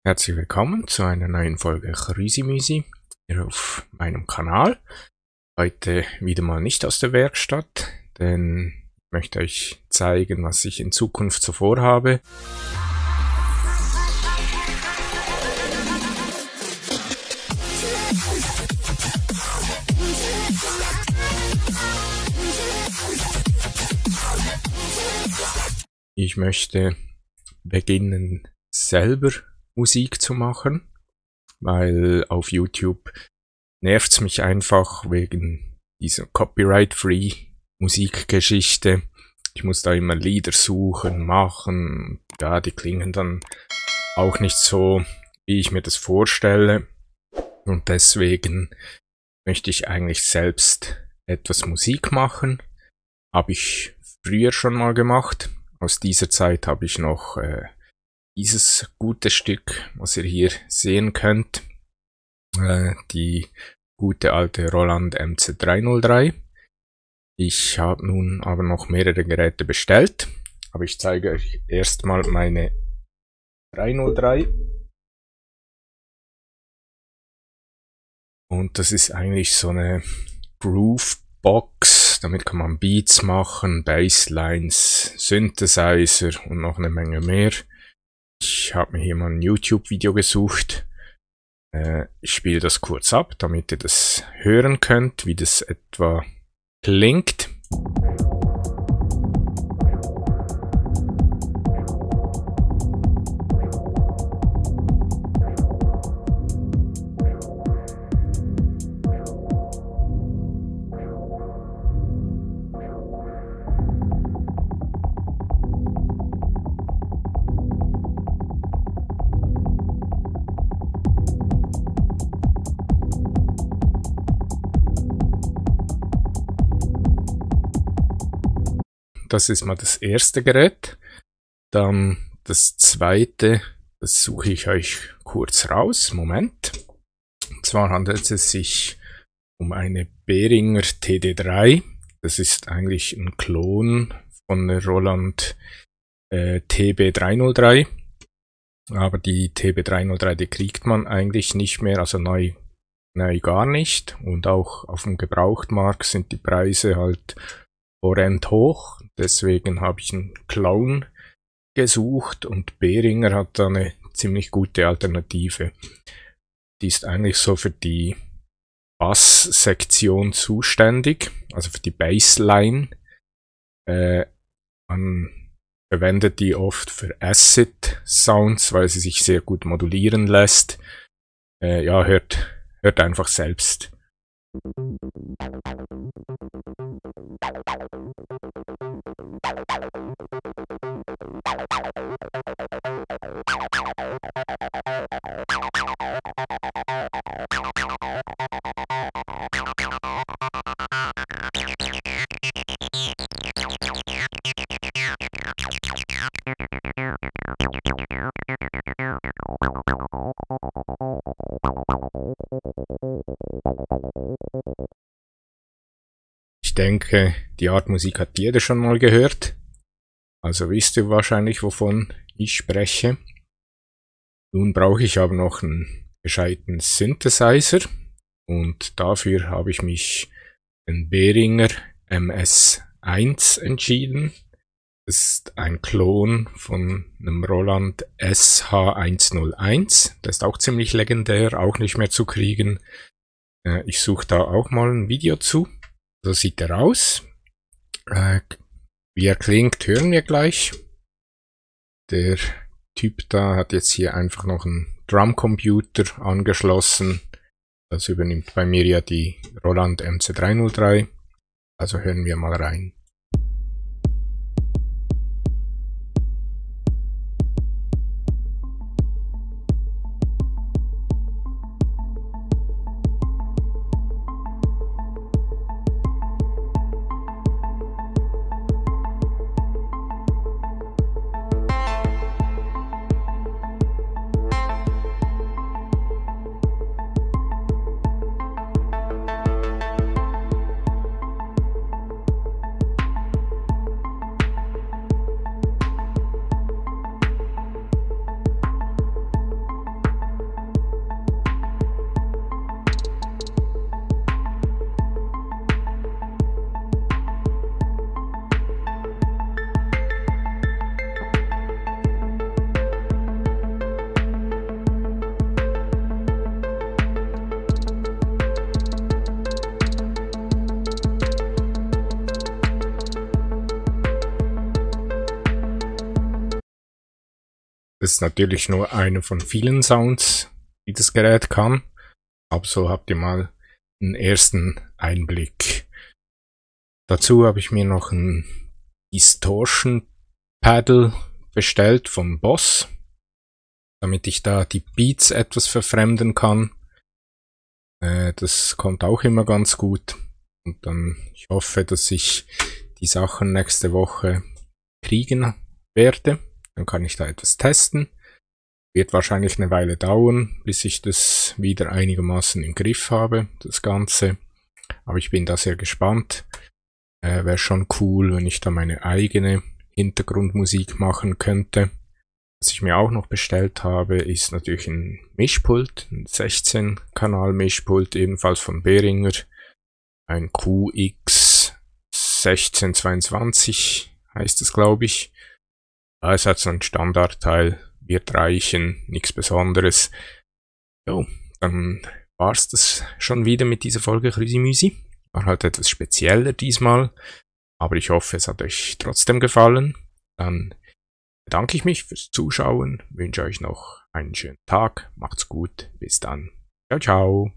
Herzlich willkommen zu einer neuen Folge Chrysimysi hier auf meinem Kanal. Heute wieder mal nicht aus der Werkstatt, denn ich möchte euch zeigen, was ich in Zukunft so vorhabe. Ich möchte beginnen, selber Musik zu machen, weil auf YouTube nervt's mich einfach wegen dieser Copyright-Free Musikgeschichte. Ich muss da immer Lieder suchen, machen, ja, die klingen dann auch nicht so, wie ich mir das vorstelle. Und deswegen möchte ich eigentlich selbst etwas Musik machen. Habe ich früher schon mal gemacht. Aus dieser Zeit habe ich noch dieses gute Stück, was ihr hier sehen könnt, die gute alte Roland MC303. Ich habe nun aber noch mehrere Geräte bestellt, aber ich zeige euch erstmal meine 303. Und das ist eigentlich so eine Groovebox, damit kann man Beats machen, Basslines, Synthesizer und noch eine Menge mehr. Ich habe mir hier mal ein YouTube-Video gesucht. Ich spiele das kurz ab, damit ihr das hören könnt, wie das etwa klingt. Das ist mal das erste Gerät. Dann das zweite, das suche ich euch kurz raus. Moment. Und zwar handelt es sich um eine Behringer TD3. Das ist eigentlich ein Klon von der Roland TB303. Aber die TB303, die kriegt man eigentlich nicht mehr, also neu gar nicht. Und auch auf dem Gebrauchtmarkt sind die Preise halt horrend hoch. Deswegen habe ich einen Clone gesucht und Behringer hat da eine ziemlich gute Alternative. Die ist eigentlich so für die Bass-Sektion zuständig, also für die Bassline. Man verwendet die oft für Acid-Sounds, weil sie sich sehr gut modulieren lässt. Ja, hört einfach selbst. Ich denke, die Art Musik hat jeder schon mal gehört. Also wisst ihr wahrscheinlich, wovon ich spreche. Nun brauche ich aber noch einen gescheiten Synthesizer. Und dafür habe ich mich den Behringer MS1 entschieden. Das ist ein Klon von einem Roland SH101. Der ist auch ziemlich legendär, auch nicht mehr zu kriegen. Ich suche da auch mal ein Video zu. So sieht er aus. Wie er klingt, hören wir gleich. Der Typ da hat jetzt hier einfach noch einen Drumcomputer angeschlossen. Das übernimmt bei mir ja die Roland MC303. Also hören wir mal rein. Das ist natürlich nur einer von vielen Sounds, die das Gerät kann. Aber so habt ihr mal einen ersten Einblick. Dazu habe ich mir noch ein Distortion Pedal bestellt vom Boss, damit ich da die Beats etwas verfremden kann. Das kommt auch immer ganz gut. Und dann, ich hoffe, dass ich die Sachen nächste Woche kriegen werde. Dann kann ich da etwas testen. Wird wahrscheinlich eine Weile dauern, bis ich das wieder einigermaßen im Griff habe, das Ganze. Aber ich bin da sehr gespannt. Wäre schon cool, wenn ich da meine eigene Hintergrundmusik machen könnte. Was ich mir auch noch bestellt habe, ist natürlich ein Mischpult, ein 16-Kanal-Mischpult, ebenfalls von Behringer, ein QX1622 heißt es, glaube ich. Da ist halt so ein Standardteil, wird reichen, nichts Besonderes. Jo, dann war's das schon wieder mit dieser Folge Krüsimüsi. War halt etwas spezieller diesmal, aber ich hoffe, es hat euch trotzdem gefallen. Dann bedanke ich mich fürs Zuschauen, wünsche euch noch einen schönen Tag, macht's gut, bis dann. Ciao, ciao.